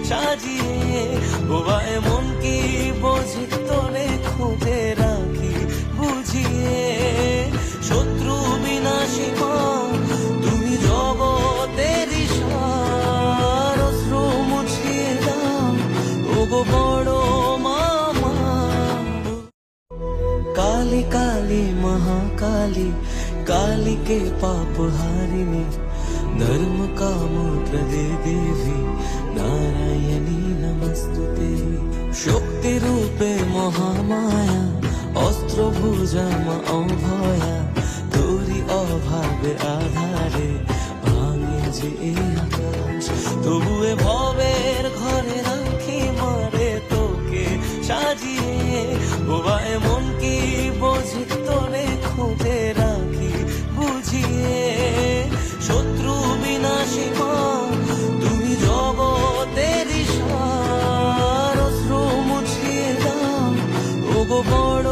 সাজিয়ে। বোবা এমন কি বোঝে তোরে খুঁজে রাখি বুঝিয়ে। শত্রু বিনাশী মা তুমি জগতের ঈশার, অশ্রু মুছিয়ে দাও ওগো বড় মামা। काली काली महाकाली, काली के पाप हारिणी, धर्म काम प्रदे देवी, नारायणी नमस्तुते। शक्ति रूपे महामाया, अस्त्र भुजा मा अभया, तोरी अभावे आधारे भांगे जे आकाश। तबुए भवेर घरे राखी मारे तोके সাজিয়ে। বোবা এমন কি বোঝে তোরে খুঁজে রাখি বুঝিয়ে। শত্রু বিনাশী মা তুমি জগতের ঈশার, অশ্রু মুছিয়ে দাও ওগো বড়